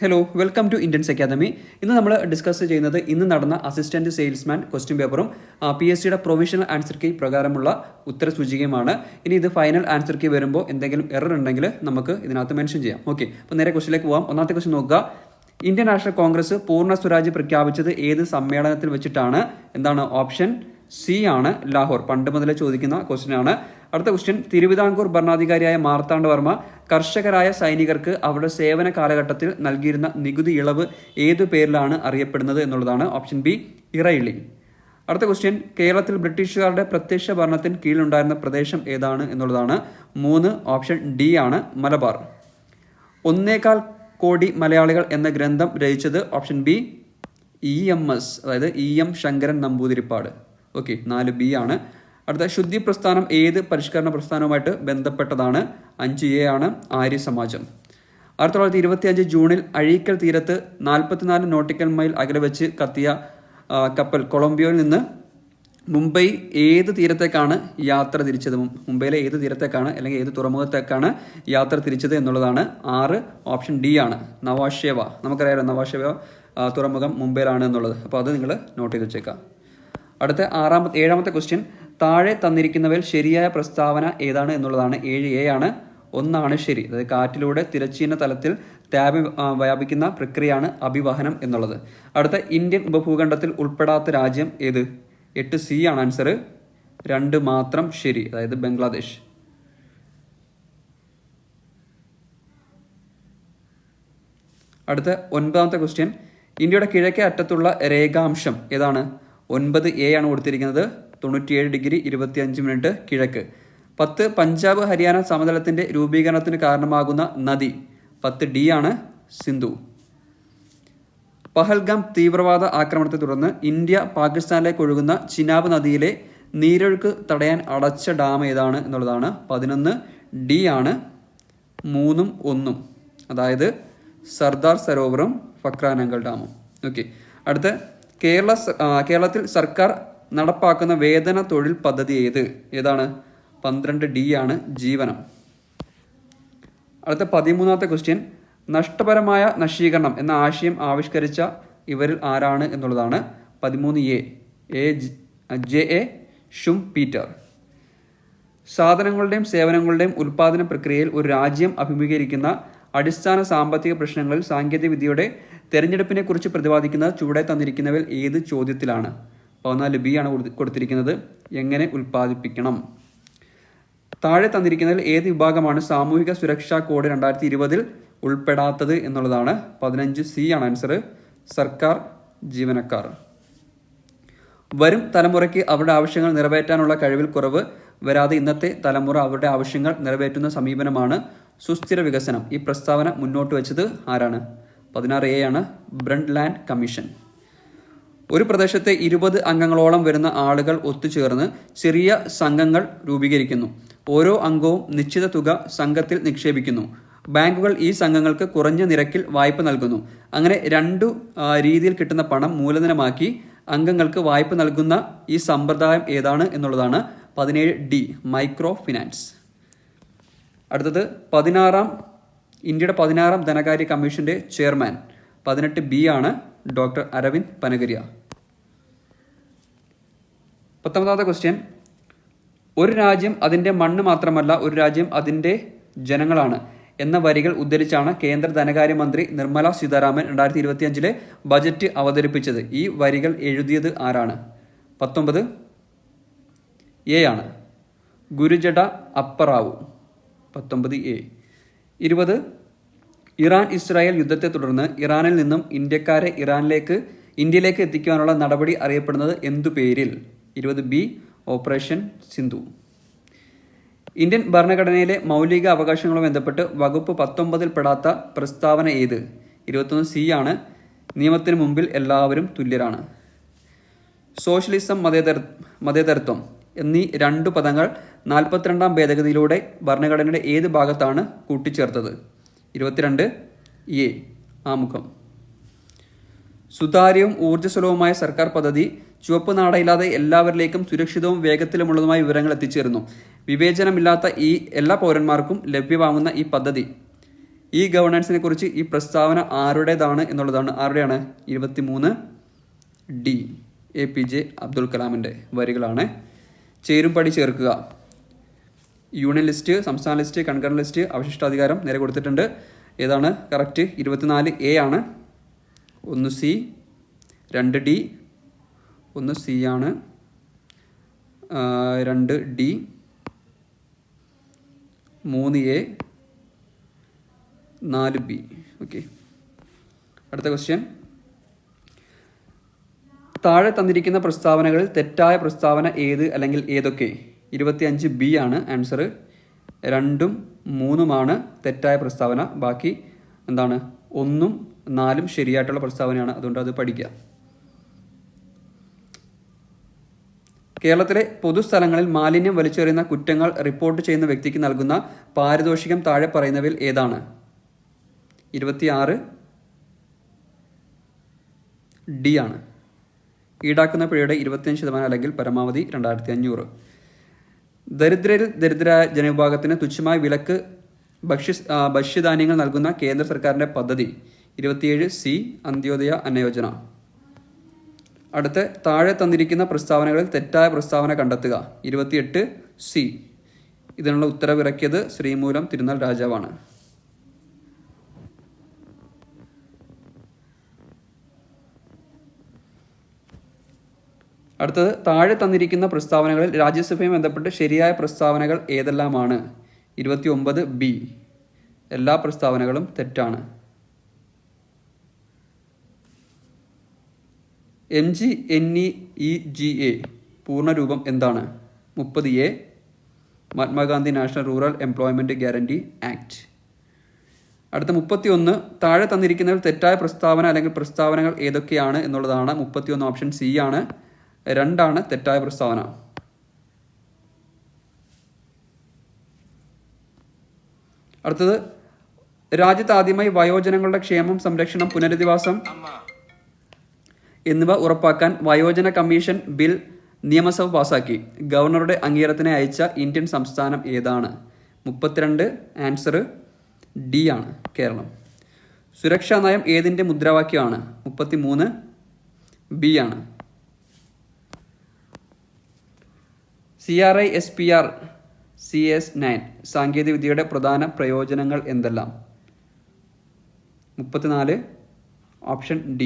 Hello, welcome to Indians academy. ഇന്ന് നമ്മൾ discuss ചെയ്യുന്നത് ഇന്ന് നടന്ന അസിസ്റ്റന്റ് സെയിൽസ്മാൻ ക്വസ്റ്റ്യൻ പേപ്പറും PSCയുടെ പ്രൊവിഷണൽ ആൻസർ കീ പ്രകാരമുള്ള ഉത്തരസൂചികയുമാണ്. ഇനി ഇത് ഫൈനൽ ആൻസർ കീ വരുമ്പോൾ എന്തെങ്കിലും എറർ ഉണ്ടെങ്കിൽ നമുക്ക് ഇതിനകത്ത് മെൻഷൻ ചെയ്യാം. ഓക്കെ, അപ്പോൾ നേരെ ക്വസ്റ്റിലേക്ക് പോകാം. ഒന്നാമത്തെ ക്വസ്റ്റ്യൻ നോക്കുക. ഇന്ത്യൻ നാഷണൽ കോൺഗ്രസ് പൂർണ്ണ സ്വരാജ് പ്രഖ്യാപിച്ചത് ഏത് സമ്മേളനത്തിൽ വെച്ചിട്ടാണ്? എന്താണ്? ഓപ്ഷൻ സി ആണ്, ലാഹോർ. പണ്ട് മുതലേ ചോദിക്കുന്ന ക്വസ്റ്റ്യൻ ആണ്. അടുത്ത ക്വസ്റ്റ്യൻ, തിരുവിതാംകൂർ ഭരണാധികാരിയായ മാർത്താണ്ഡവർമ്മ കർഷകരായ സൈനികർക്ക് അവരുടെ സേവന കാലഘട്ടത്തിൽ നൽകിയിരുന്ന നികുതി ഇളവ് ഏതു പേരിലാണ് അറിയപ്പെടുന്നത് എന്നുള്ളതാണ്. ഓപ്ഷൻ ബി, ഇറയിളി. അടുത്ത ക്വസ്റ്റ്യൻ, കേരളത്തിൽ ബ്രിട്ടീഷുകാരുടെ പ്രത്യക്ഷ ഭരണത്തിന് കീഴിലുണ്ടായിരുന്ന പ്രദേശം ഏതാണ് എന്നുള്ളതാണ്. 3 ഓപ്ഷൻ ഡി ആണ്, മലബാർ. 1.25 കോടി മലയാളികൾ എന്ന ഗ്രന്ഥം രചിച്ചത്? ഓപ്ഷൻ ബി, EMS, അതായത് EM Shankaran Namboodiripad. Okay, 4 B ആണ്. അടുത്ത, ശുദ്ധി പ്രസ്ഥാനം ഏത് പരിഷ്കരണ പ്രസ്ഥാനവുമായിട്ട് ബന്ധപ്പെട്ടതാണ്? 5A ആണ്, ആര്യ സമാജം. 1925 ജൂണിൽ അഴീക്കൽ തീരത്ത് 44 നോട്ടിക്കൽ മൈൽ അകലെ വെച്ച് കത്തിയ കപ്പൽ കൊളംബിയോയിൽ നിന്ന് മുംബൈ ഏത് തീരത്തേക്കാണ് യാത്ര തിരിച്ചത്? മുംബൈയിലെ ഏത് തീരത്തേക്കാണ് അല്ലെങ്കിൽ ഏത് തുറമുഖത്തേക്കാണ് യാത്ര തിരിച്ചത് എന്നുള്ളതാണ്. 6 ഓപ്ഷൻ ഡി ആണ്, നവാഷേവ. നമുക്കറിയാലോ നവാഷേവ തുറമുഖം മുംബൈയിലാണ് എന്നുള്ളത്. അപ്പോൾ അത് നിങ്ങൾ നോട്ട് ചെയ്ത് വെച്ചേക്കാം. അടുത്ത 7ാമത്തെ ക്വസ്റ്റ്യൻ, താഴെ തന്നിരിക്കുന്നവയിൽ ശരിയായ പ്രസ്താവന ഏതാണ് എന്നുള്ളതാണ്. 7A ആണ്, 1 ശരി. അതായത് കാറ്റിലൂടെ തിരശ്ചീന തലത്തിൽ ടാബ് വ്യാപിക്കുന്ന പ്രക്രിയയാണ് അഭിവഹനം എന്നുള്ളത്. അടുത്ത, ഇന്ത്യൻ ഉപഭൂഖണ്ഡത്തിൽ ഉൾപ്പെടാത്ത രാജ്യം ഏത്? 8C ആണ് ആൻസർ, 2 മാത്രം ശരി, അതായത് ബംഗ്ലാദേശ്. അടുത്ത 9ാമത്തെ ക്വസ്റ്റ്യൻ, ഇന്ത്യയുടെ കിഴക്കേ അറ്റത്തുള്ള രേഖാംശം ഏതാണ്? 9A ആണ് കൊടുത്തിരിക്കുന്നത്, 97 ഡിഗ്രി 25 മിനിറ്റ് കിഴക്ക്. 10 പഞ്ചാബ് ഹരിയാന സമതലത്തിന്റെ രൂപീകരണത്തിന് കാരണമാകുന്ന നദി? 10D ആണ്, സിന്ധു. പഹൽഗാം തീവ്രവാദ ആക്രമണത്തെ തുടർന്ന് ഇന്ത്യ പാകിസ്ഥാനിലേക്ക് ഒഴുകുന്ന ചിനാബ് നദിയിലെ നീരൊഴുക്ക് തടയാൻ അടച്ച ഡാം ഏതാണ് എന്നുള്ളതാണ്. 11D ആണ്, 3ഉം 1ഉം, അതായത് സർദാർ സരോവറും ഫക്രാനങ്കൽ ഡാമും. ഓക്കെ, അടുത്ത, കേരളത്തിൽ സർക്കാർ നടപ്പാക്കുന്ന വേതന തൊഴിൽ പദ്ധതി ഏതാണ്? 12D ആണ്, ജീവനം. അടുത്ത 13ാമത്തെ ക്വസ്റ്റ്യൻ, നഷ്ടപരമായ നശീകരണം എന്ന ആശയം ആവിഷ്കരിച്ച ഇവരിൽ ആരാണ് എന്നുള്ളതാണ്. 13A, J.A. ഷുംപീറ്റർ. സാധനങ്ങളുടെയും സേവനങ്ങളുടെയും ഉൽപാദന പ്രക്രിയയിൽ ഒരു രാജ്യം അഭിമുഖീകരിക്കുന്ന അടിസ്ഥാന സാമ്പത്തിക പ്രശ്നങ്ങളിൽ സാങ്കേതിക വിദ്യയുടെ തെരഞ്ഞെടുപ്പിനെ കുറിച്ച് പ്രതിപാദിക്കുന്നത് ചുവടെ തന്നിരിക്കുന്നവയിൽ ഏത് ചോദ്യത്തിലാണ്? 14B ആണ് കൊടുത്തിരിക്കുന്നത്, എങ്ങനെ ഉൽപ്പാദിപ്പിക്കണം. താഴെ തന്നിരിക്കുന്നതിൽ ഏത് വിഭാഗമാണ് സാമൂഹിക സുരക്ഷാ കോഡ് 2020 ഉൾപ്പെടാത്തത് എന്നുള്ളതാണ്. 15C ആണ് ആൻസർ, സർക്കാർ ജീവനക്കാർ. വരും തലമുറയ്ക്ക് അവരുടെ ആവശ്യങ്ങൾ നിറവേറ്റാനുള്ള കഴിവിൽ കുറവ് വരാതെ ഇന്നത്തെ തലമുറ അവരുടെ ആവശ്യങ്ങൾ നിറവേറ്റുന്ന സമീപനമാണ് സുസ്ഥിര വികസനം. ഈ പ്രസ്താവന മുന്നോട്ട് വെച്ചത് ആരാണ്? 16A ആണ്, ബ്രണ്ട് ലാൻഡ് കമ്മീഷൻ. ഒരു പ്രദേശത്തെ 20 അംഗങ്ങളോളം വരുന്ന ആളുകൾ ഒത്തുചേർന്ന് ചെറിയ സംഘങ്ങൾ രൂപീകരിക്കുന്നു. ഓരോ അംഗവും നിശ്ചിത തുക സംഘത്തിൽ നിക്ഷേപിക്കുന്നു. ബാങ്കുകൾ ഈ സംഘങ്ങൾക്ക് കുറഞ്ഞ നിരക്കിൽ വായ്പ നൽകുന്നു. അങ്ങനെ 2 രീതിയിൽ കിട്ടുന്ന പണം മൂലധനമാക്കി അംഗങ്ങൾക്ക് വായ്പ നൽകുന്ന ഈ സമ്പ്രദായം ഏതാണ് എന്നുള്ളതാണ്. 17D, micro finance. അടുത്തത് ഇന്ത്യയുടെ 16ാം ധനകാര്യ കമ്മീഷന്റെ ചെയർമാൻ. 18B ആണ്, ഡോക്ടർ അരവിന്ദ് പനഗരിയ. 19ാമത്തെ ക്വസ്റ്റ്യൻ, ഒരു രാജ്യം അതിന്റെ മണ്ണ് മാത്രമല്ല, ഒരു രാജ്യം അതിന്റെ ജനങ്ങളാണ് എന്ന വരികൾ ഉദ്ധരിച്ചാണ് കേന്ദ്ര ധനകാര്യമന്ത്രി നിർമ്മല സീതാരാമൻ 2025 ബജറ്റ് അവതരിപ്പിച്ചത്. ഈ വരികൾ എഴുതിയത് ആരാണ്? 19A ആണ്, ഗുരുജട അപ്പറാവു. 19A. 20 ഇറാൻ ഇസ്രായേൽ യുദ്ധത്തെ തുടർന്ന് ഇറാനിൽ നിന്നും ഇന്ത്യക്കാരെ ഇന്ത്യയിലേക്ക് എത്തിക്കുവാനുള്ള നടപടി അറിയപ്പെടുന്നത് എന്തു പേരിൽ? 20B, operation Sindhu. ഇന്ത്യൻ ഭരണഘടനയിലെ മൗലിക അവകാശങ്ങളുമായി ബന്ധപ്പെട്ട് വകുപ്പ് 19 പെടാത്ത പ്രസ്താവന ഏത്? 21C ആണ്, നിയമത്തിന് മുമ്പിൽ എല്ലാവരും തുല്യരാണ്. സോഷ്യലിസം, മതേതരത്വം എന്നീ 2 പദങ്ങൾ 42ാം ഭേദഗതിയിലൂടെ ഭരണഘടനയുടെ ഏത് ഭാഗത്താണ് കൂട്ടിച്ചേർത്തത്? 22A, ആമുഖം. സുതാര്യവും ഊർജ്ജസ്വലവുമായ സർക്കാർ പദ്ധതി ചുവപ്പ് നാടയില്ലാതെ എല്ലാവരിലേക്കും സുരക്ഷിതവും വേഗത്തിലുമുള്ളതുമായ വിവരങ്ങൾ എത്തിച്ചേരുന്നു. വിവേചനമില്ലാത്ത എല്ലാ പൗരന്മാർക്കും ലഭ്യമാകുന്ന ഈ പദ്ധതി ഈ ഗവേണൻസിനെ കുറിച്ച് ഈ പ്രസ്താവന ആരുടേതാണ് എന്നുള്ളതാണ്. ആരുടെയാണ്? 23D APJ അബ്ദുൽ കലാമിൻ്റെ വരികളാണ്. ചേരും പടി ചേർക്കുക. യൂണിയൻ ലിസ്റ്റ്, സംസ്ഥാന ലിസ്റ്റ്, കൺകറന്റ് ലിസ്റ്റ്, അവശിഷ്ടാധികാരം നേരെ കൊടുത്തിട്ടുണ്ട്. ഏതാണ് കറക്റ്റ്? 24A ആണ്. 1C, 2D, 1C ആണ്, 2D, 3A, 4B. ഓക്കെ, അടുത്ത ക്വസ്റ്റ്യൻ. താഴെ തന്നിരിക്കുന്ന പ്രസ്താവനകളിൽ തെറ്റായ പ്രസ്താവന ഏത് അല്ലെങ്കിൽ ഏതൊക്കെ? 25B ആണ് ആൻസർ. 2ഉം 3ഉമാണ് തെറ്റായ പ്രസ്താവന. ബാക്കി എന്താണ്? 1ഉം 4ഉം ശരിയായിട്ടുള്ള പ്രസ്താവനയാണ്. അതുകൊണ്ട് അത് പഠിക്കുക. കേരളത്തിലെ പൊതുസ്ഥലങ്ങളിൽ മാലിന്യം വലിച്ചെറിയുന്ന കുറ്റങ്ങൾ റിപ്പോർട്ട് ചെയ്യുന്ന വ്യക്തിക്ക് നൽകുന്ന പാരിതോഷികം താഴെ പറയുന്നവയിൽ ഏതാണ്? 26D ആണ്. ഈടാക്കുന്ന പിഴയുടെ 25% അല്ലെങ്കിൽ പരമാവധി 2500. ദരിദ്രരിൽ ദരിദ്രരായ ജനവിഭാഗത്തിന് തുച്ഛമായ വിലക്ക് ഭക്ഷ്യധാന്യങ്ങൾ നൽകുന്ന കേന്ദ്ര സർക്കാരിൻ്റെ പദ്ധതി? 27C അന്ത്യോദയ അന്നയോജന. അടുത്ത താഴെ തന്നിരിക്കുന്ന പ്രസ്താവനകളിൽ തെറ്റായ പ്രസ്താവന കണ്ടെത്തുക. 28C. ഇതിനുള്ള ഉത്തരവിറക്കിയത് ശ്രീമൂലം തിരുനാൾ രാജാവാണ്. അടുത്തത് താഴെ തന്നിരിക്കുന്ന പ്രസ്താവനകളിൽ രാജ്യസഭയുമായി ബന്ധപ്പെട്ട് ശരിയായ പ്രസ്താവനകൾ ഏതെല്ലാമാണ്? 29B. എല്ലാ പ്രസ്താവനകളും തെറ്റാണ്. MGNEGA പൂർണ്ണരൂപം എന്താണ്? 30A. Mahatma Gandhi national rural employment guarantee act. അടുത്ത 31. താഴെ തന്നിരിക്കുന്നതിൽ തെറ്റായ പ്രസ്താവന അല്ലെങ്കിൽ പ്രസ്താവനകൾ ഏതൊക്കെയാണ് എന്നുള്ളതാണ്. 31 ഓപ്ഷൻ C ആണ്. 2 ആണ് തെറ്റായ പ്രസ്താവന. അടുത്തത് രാജ്യത്ത് ആദ്യമായി വയോജനങ്ങളുടെ ക്ഷേമം, സംരക്ഷണം, പുനരധിവാസം എന്നിവ ഉറപ്പാക്കാൻ വയോജന കമ്മീഷൻ ബിൽ നിയമസഭ പാസാക്കി. ഗവർണറുടെ അംഗീകാരത്തിന് അയച്ച ഇന്ത്യൻ സംസ്ഥാനം ഏതാണ്? 32 ആൻസർ D ആണ്, കേരളം. സുരക്ഷാ നയം ഏതിൻ്റെ മുദ്രാവാക്യമാണ്? 33B ആണ്. CRISPR CS9 സാങ്കേതികവിദ്യയുടെ പ്രധാന പ്രയോജനങ്ങൾ എന്തെല്ലാം? 34 ഓപ്ഷൻ D.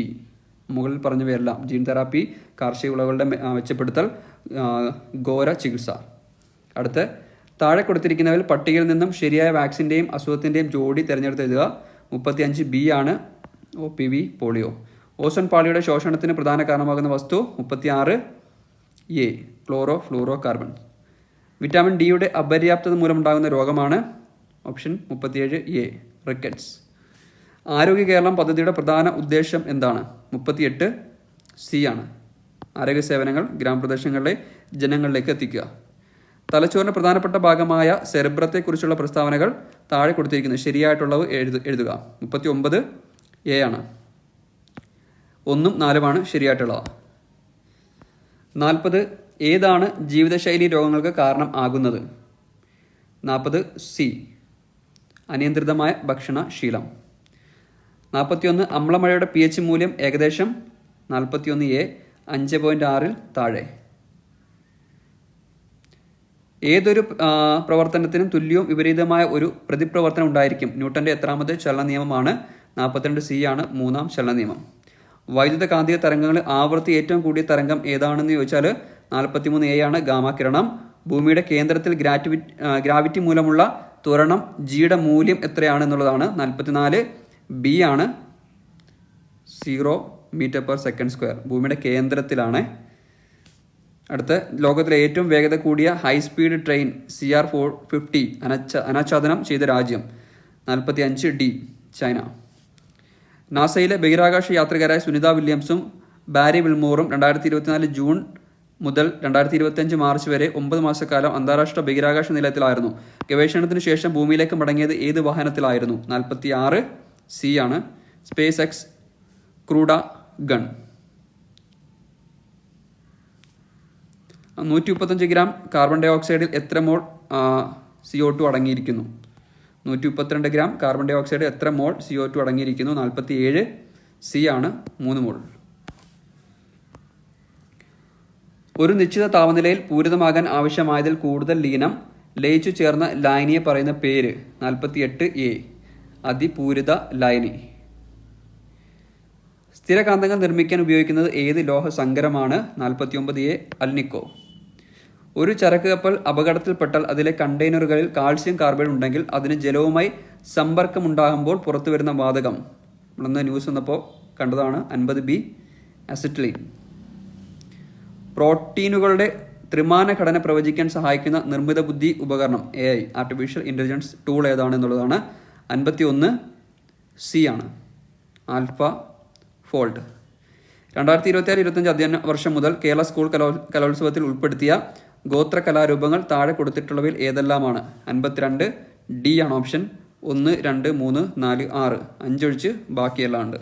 മുകളിൽ പറഞ്ഞവയെല്ലാം. ജീൻ തെറാപ്പി, കാർഷിക വിളകളുടെ മെച്ചപ്പെടുത്തൽ, ഘോര ചികിത്സ. അടുത്ത് താഴെ കൊടുത്തിരിക്കുന്നവയിൽ പട്ടികയിൽ നിന്നും ശരിയായ വാക്സിൻ്റെയും അസുഖത്തിൻ്റെയും ജോഡി തിരഞ്ഞെടുത്ത് എഴുതുക. 35B ആണ് OPV പോളിയോ. ഓസോൺ പാളിയുടെ ശോഷണത്തിന് പ്രധാന കാരണമാകുന്ന വസ്തു? 36A chloro fluoro carbon. Vitamin ഡിയുടെ അപര്യാപ്തത മൂലമുണ്ടാകുന്ന രോഗമാണ്? Option 37A rickets. ആരോഗ്യ കേരളം പദ്ധതിയുടെ പ്രധാന ഉദ്ദേശം എന്താണ്? 38C ആണ്. ആരോഗ്യ സേവനങ്ങൾ ഗ്രാമപ്രദേശങ്ങളിലെ ജനങ്ങളിലേക്ക് എത്തിക്കുക. തലച്ചോറിൻ്റെ പ്രധാനപ്പെട്ട ഭാഗമായ സെറിബ്രത്തെക്കുറിച്ചുള്ള പ്രസ്താവനകൾ താഴെ കൊടുത്തിരിക്കുന്നു. ശരിയായിട്ടുള്ളത് എഴുതുക. 39A ആണ്. 1ഉം 4ഉമാണ് ശരിയായിട്ടുള്ളത്. 40 ഏതാണ് ജീവിതശൈലി രോഗങ്ങൾക്ക് കാരണം ആകുന്നത്? 40C അനിയന്ത്രിതമായ ഭക്ഷണശീലം. 41 അമ്ലമഴയുടെ pH മൂല്യം ഏകദേശം? 41A 5.6 താഴെ. ഏതൊരു പ്രവർത്തനത്തിനും തുല്യവും വിപരീതമായ ഒരു പ്രതിപ്രവർത്തനം ഉണ്ടായിരിക്കും. ന്യൂട്ടന്റെ എത്രാമത്തെ ചലന നിയമമാണ്? 42C ആണ്, 3ാം ചലന നിയമം. വൈദ്യുത കാന്തിക തരംഗങ്ങളിൽ ആവൃത്തി ഏറ്റവും കൂടിയ തരംഗം ഏതാണെന്ന് ചോദിച്ചാൽ 43A ആണ്, ഗാമാകിരണം. ഭൂമിയുടെ കേന്ദ്രത്തിൽ ഗ്രാവിറ്റി മൂലമുള്ള ത്വരണം ജിയുടെ മൂല്യം എത്രയാണെന്നുള്ളതാണ്. 44B ആണ്, 0 m/s². ഭൂമിയുടെ കേന്ദ്രത്തിലാണ്. അടുത്ത ലോകത്തിലെ ഏറ്റവും വേഗത കൂടിയ ഹൈസ്പീഡ് ട്രെയിൻ CR450 അനാച്ഛാദനം ചെയ്ത രാജ്യം? 45D China. നാസയിലെ ബഹിരാകാശ യാത്രികരായ സുനിത വില്യംസും ബാരി വിൽമോറും 2024 ജൂൺ മുതൽ 2025 മാർച്ച് വരെ 9 മാസക്കാലം അന്താരാഷ്ട്ര ബഹിരാകാശ നിലയത്തിലായിരുന്നു. ഗവേഷണത്തിന് ശേഷം ഭൂമിയിലേക്ക് മടങ്ങിയത് ഏത് വാഹനത്തിലായിരുന്നു? 46C ആണ്, SpaceX Crew Dragon. 135 gram carbon ഡൈ ഓക്സൈഡിൽ എത്ര മോൾ CO2 അടങ്ങിയിരിക്കുന്നു? 132 ഗ്രാം. കാർബൺ ഡൈ ഓക്സൈഡ് എത്ര മോൾ CO2 അടങ്ങിയിരിക്കുന്നു? 47. സി ആണ് 3 മോൾ. ഒരു നിശ്ചിത താപനിലയിൽ പൂരിതമാകാൻ ആവശ്യമായതിൽ കൂടുതൽ ലീനം ലയിച്ചു ചേർന്ന ലായനിയെ പറയുന്ന പേര്? 48A അതിപൂരിത ലായനി. സ്ഥിരകാന്തങ്ങൾ നിർമ്മിക്കാൻ ഉപയോഗിക്കുന്നത് ഏത് ലോഹ സങ്കരമാണ്? 49A alnico. ഒരു ചരക്ക് കപ്പൽ അപകടത്തിൽപ്പെട്ടാൽ അതിലെ കണ്ടെയ്നറുകളിൽ കാൽസ്യം കാർബൈഡ് ഉണ്ടെങ്കിൽ അതിന് ജലവുമായി സമ്പർക്കമുണ്ടാകുമ്പോൾ പുറത്തു വരുന്ന വാതകം? നമ്മളന്ന് ന്യൂസ് വന്നപ്പോൾ കണ്ടതാണ്. 50B അസിറ്റിലീൻ. പ്രോട്ടീനുകളുടെ ത്രിമാന ഘടന പ്രവചിക്കാൻ സഹായിക്കുന്ന നിർമ്മിത ബുദ്ധി ഉപകരണം AI ആർട്ടിഫിഷ്യൽ ഇൻ്റലിജൻസ് ടൂൾ ഏതാണ് എന്നുള്ളതാണ്. 51C ആണ് ആൽഫ ഫോൾഡ്. 2024-25 അധ്യയന വർഷം മുതൽ കേരള സ്കൂൾ കലോത്സവത്തിൽ ഉൾപ്പെടുത്തിയ ഗോത്ര കലാരൂപങ്ങൾ താഴെ കൊടുത്തിട്ടുള്ളവയിൽ ഏതെല്ലാമാണ്? 52D ആണ് ഓപ്ഷൻ. 1, 2, 3, 4, 6 5 ഒഴിച്ച് ബാക്കിയെല്ലാം ഉണ്ട്.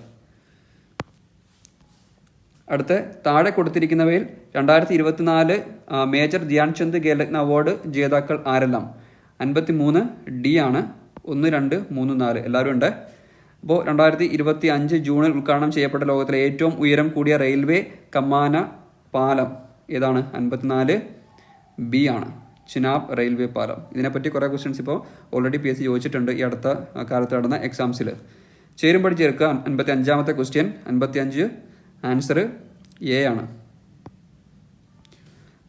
അടുത്ത താഴെ കൊടുത്തിരിക്കുന്നവയിൽ 2024 മേജർ ധ്യാൻചന്ദ് ഖേൽരത്ന അവാർഡ് ജേതാക്കൾ ആരെല്ലാം? 53D ആണ്. 1, 2, 3, 4 എല്ലാവരും ഉണ്ട്. അപ്പോൾ 2025 ജൂണിൽ ഉദ്ഘാടനം ചെയ്യപ്പെട്ട ലോകത്തിലെ ഏറ്റവും ഉയരം കൂടിയ റെയിൽവേ കമാന പാലം ഏതാണ്? 54B ആണ് ചിനാബ് റെയിൽവേ പാലം. ഇതിനെപ്പറ്റി കുറേ ക്വസ്റ്റ്യൻസ് ഇപ്പോൾ ഓൾറെഡി PSC ചോദിച്ചിട്ടുണ്ട് ഈ അടുത്ത കാലത്ത് നടന്ന എക്സാംസിൽ. ചേരുംപടി ചേർക്കുക. 55ാമത്തെ ക്വസ്റ്റ്യൻ. 55 ആൻസർ A ആണ്.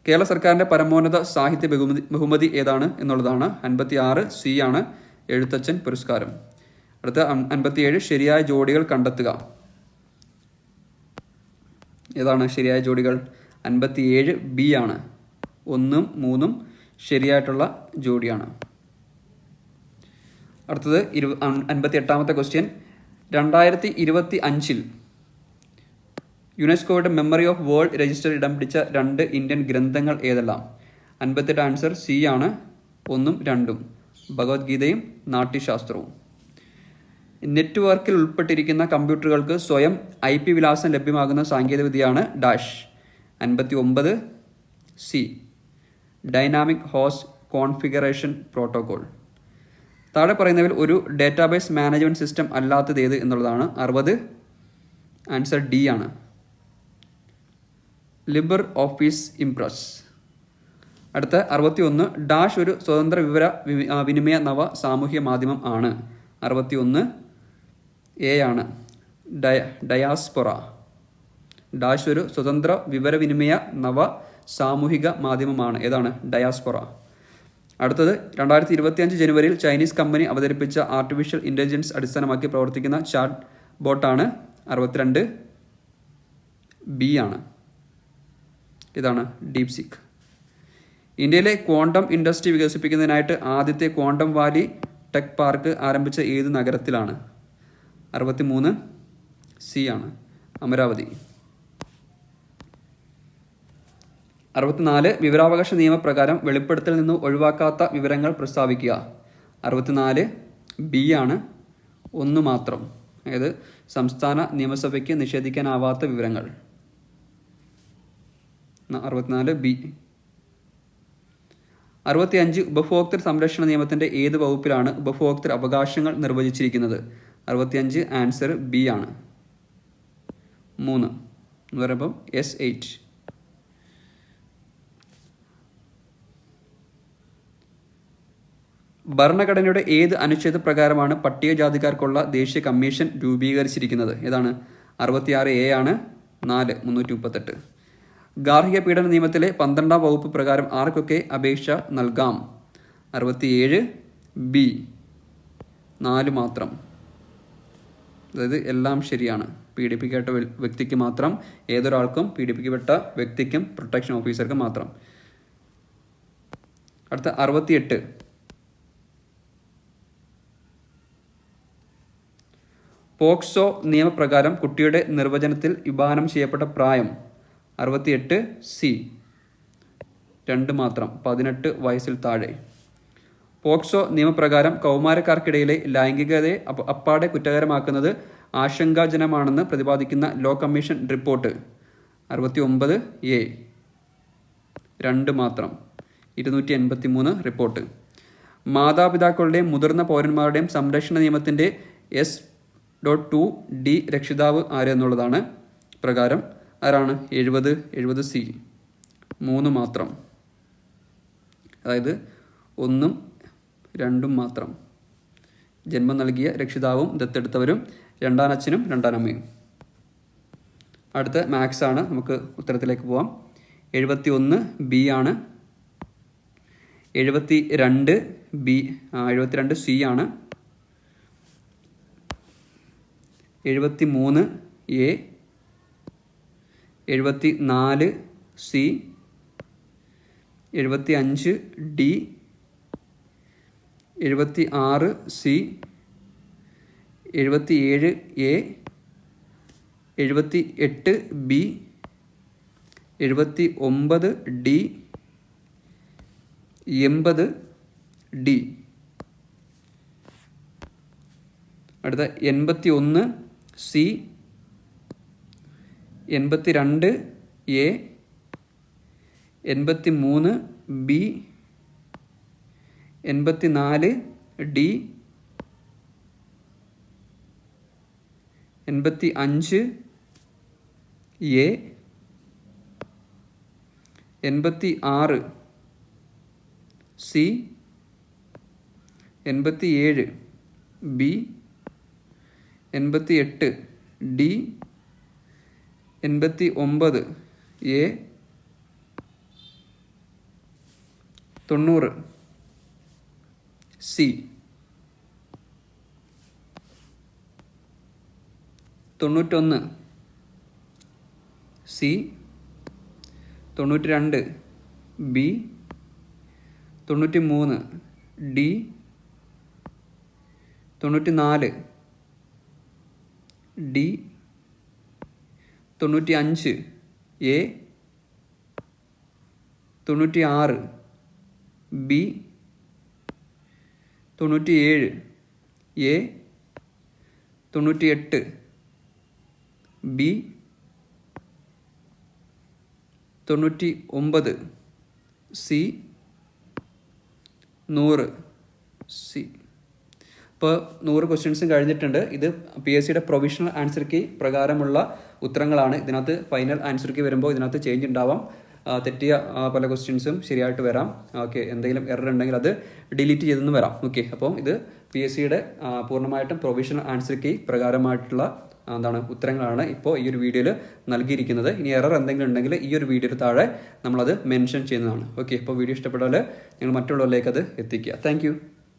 കേരള സർക്കാരിൻ്റെ പരമോന്നത സാഹിത്യ ബഹുമതി ഏതാണ് എന്നുള്ളതാണ്. 56C ആണ് എഴുത്തച്ഛൻ പുരസ്കാരം. അടുത്ത 57 ശരിയായ ജോഡികൾ കണ്ടെത്തുക. ഏതാണ് ശരിയായ ജോഡികൾ? 57B ആണ്. 1ഉം 3ഉം ശരിയായിട്ടുള്ള ജോഡിയാണ്. അടുത്തത് 58ാമത്തെ ക്വസ്റ്റ്യൻ. 2025 യുനെസ്കോയുടെ മെമ്മറി ഓഫ് വേൾഡ് രജിസ്റ്ററിൽ ഇടം പിടിച്ച 2 ഇന്ത്യൻ ഗ്രന്ഥങ്ങൾ ഏതെല്ലാം? 58 ആൻസർ C ആണ്. 1ഉം 2ഉം ഭഗവത്ഗീതയും നാട്യശാസ്ത്രവും. നെറ്റ്വർക്കിൽ ഉൾപ്പെട്ടിരിക്കുന്ന കമ്പ്യൂട്ടറുകൾക്ക് സ്വയം IP വിലാസം ലഭ്യമാകുന്ന സാങ്കേതികവിദ്യയാണ് dash. 59C dynamic host configuration protocol. താഴെ പറയുന്നവയിൽ ഒരു ഡേറ്റാബേസ് മാനേജ്മെൻറ്റ് സിസ്റ്റം അല്ലാത്തത് ഏത് എന്നുള്ളതാണ്. 60 ആൻസർ D ആണ്. Libre Office Impress. അടുത്ത 61 ഡാഷ് ഒരു സ്വതന്ത്ര വിനിമയ നവ സാമൂഹ്യ മാധ്യമം ആണ്. 61A ആണ്. ഡയാസ്പൊറ. ഡാഷ് ഒരു സ്വതന്ത്ര വിവരവിനിമയ നവ സാമൂഹിക മാധ്യമമാണ്. ഏതാണ്? ഡയാസ്പൊറ. അടുത്തത് 2025 ജനുവരിയിൽ ചൈനീസ് കമ്പനി അവതരിപ്പിച്ച ആർട്ടിഫിഷ്യൽ ഇൻ്റലിജൻസ് അടിസ്ഥാനമാക്കി പ്രവർത്തിക്കുന്ന ചാറ്റ് ബോട്ടാണ്. 62B ആണ്. ഇതാണ് ഡീപ്സിക്. ഇന്ത്യയിലെ ക്വാണ്ടം ഇൻഡസ്ട്രി വികസിപ്പിക്കുന്നതിനായിട്ട് ആദ്യത്തെ ക്വാണ്ടം വാലി ടെക് പാർക്ക് ആരംഭിച്ച ഏത് നഗരത്തിലാണ്? 63C ആണ് അമരാവതി. 64 വിവരാവകാശ നിയമപ്രകാരം വെളിപ്പെടുത്തൽ നിന്ന് ഒഴിവാക്കാത്ത വിവരങ്ങൾ പ്രസ്താവിക്കുക. 64B ആണ്. 1 മാത്രം. അതായത് സംസ്ഥാന നിയമസഭയ്ക്ക് നിഷേധിക്കാനാവാത്ത വിവരങ്ങൾ. 64B. 65 ഉപഭോക്തൃ സംരക്ഷണ നിയമത്തിൻ്റെ ഏത് വകുപ്പിലാണ് ഉപഭോക്തൃ അവകാശങ്ങൾ നിർവചിച്ചിരിക്കുന്നത്? 65 ആൻസർ B ആണ്. 3 എന്ന് പറയുമ്പം S8. ഭരണഘടനയുടെ ഏത് അനുച്ഛേദ പ്രകാരമാണ് പട്ടികജാതിക്കാർക്കുള്ള ദേശീയ കമ്മീഷൻ രൂപീകരിച്ചിരിക്കുന്നത്? ഏതാണ്? 66A ആണ്. 4 338. ഗാർഹിക പീഡന നിയമത്തിലെ 12ാം വകുപ്പ് പ്രകാരം ആർക്കൊക്കെ അപേക്ഷ നൽകാം? 67B 4 മാത്രം. അതായത് എല്ലാം ശരിയാണ്. പീഡിപ്പിക്കപ്പെട്ട വ്യക്തിക്ക് മാത്രം, ഏതൊരാൾക്കും, പീഡിപ്പിക്കപ്പെട്ട വ്യക്തിക്കും, പ്രൊട്ടക്ഷൻ ഓഫീസർക്കും മാത്രം. അടുത്ത 68 പോക്സോ നിയമപ്രകാരം കുട്ടിയുടെ നിർവചനത്തിൽ വിഭാവനം ചെയ്യപ്പെട്ട പ്രായം? 68C 2 മാത്രം. 18 വയസ്സിൽ താഴെ. പോക്സോ നിയമപ്രകാരം കൗമാരക്കാർക്കിടയിലെ ലൈംഗികതയെ അപ്പാടെ കുറ്റകരമാക്കുന്നത് ആശങ്കാജനമാണെന്ന് പ്രതിപാദിക്കുന്ന ലോ കമ്മീഷൻ റിപ്പോർട്ട്? 69A 2 മാത്രം. 283 റിപ്പോർട്ട്. മാതാപിതാക്കളുടെയും മുതിർന്ന പൗരന്മാരുടെയും സംരക്ഷണ നിയമത്തിൻ്റെ S.2D രക്ഷിതാവ് ആര് എന്നുള്ളതാണ്. പ്രകാരം ആരാണ്? 70C 3 മാത്രം, അതായത് 1ഉം 2ഉം മാത്രം. ജന്മം നൽകിയ രക്ഷിതാവും ദത്തെടുത്തവരും, രണ്ടാനച്ഛനും രണ്ടാനമ്മയും. അടുത്ത മാത്സ് ആണ്. നമുക്ക് ഉത്തരത്തിലേക്ക് പോവാം. 71B ആണ്. 72C ആണ്. 73A, 74C, 75D, 76C, 77A, 78B, 79D, 80D. അടുത്ത 81C, 82A, 83B, 84D, 85A, 86C, 87B, 88D, 89A, 90C, 91C, 92B, 93D, 94D, 95A, 96B, 97A, 98B, 99C, 100C. ഇപ്പോൾ 100 ക്വസ്റ്റ്യൻസും കഴിഞ്ഞിട്ടുണ്ട്. ഇത് PSCയുടെ പ്രൊവിഷണൽ ആൻസർ കീ പ്രകാരമുള്ള ഉത്തരങ്ങളാണ്. ഇതിനകത്ത് final answer key വരുമ്പോൾ ഇതിനകത്ത് change ഉണ്ടാവാം. തെറ്റിയ പല ക്വസ്റ്റ്യൻസും ശരിയായിട്ട് വരാം. ഓക്കെ, എന്തെങ്കിലും എറർ ഉണ്ടെങ്കിൽ അത് ഡിലീറ്റ് ചെയ്തെന്ന് വരാം. ഓക്കെ, അപ്പോൾ ഇത് PSCയുടെ പൂർണ്ണമായിട്ടും പ്രൊവിഷണൽ ആൻസർ കീ പ്രകാരമായിട്ടുള്ള ഉത്തരങ്ങളാണ് ഇപ്പോൾ ഈ ഒരു വീഡിയോയിൽ നൽകിയിരിക്കുന്നത്. ഇനി എറർ എന്തെങ്കിലും ഉണ്ടെങ്കിൽ ഈ ഒരു വീഡിയോയിൽ താഴെ നമ്മളത് മെൻഷൻ ചെയ്യുന്നതാണ്. ഓക്കെ, ഇപ്പോൾ വീഡിയോ ഇഷ്ടപ്പെട്ടാൽ നിങ്ങൾ മറ്റുള്ളവരിലേക്ക് അത് എത്തിക്കുക. താങ്ക്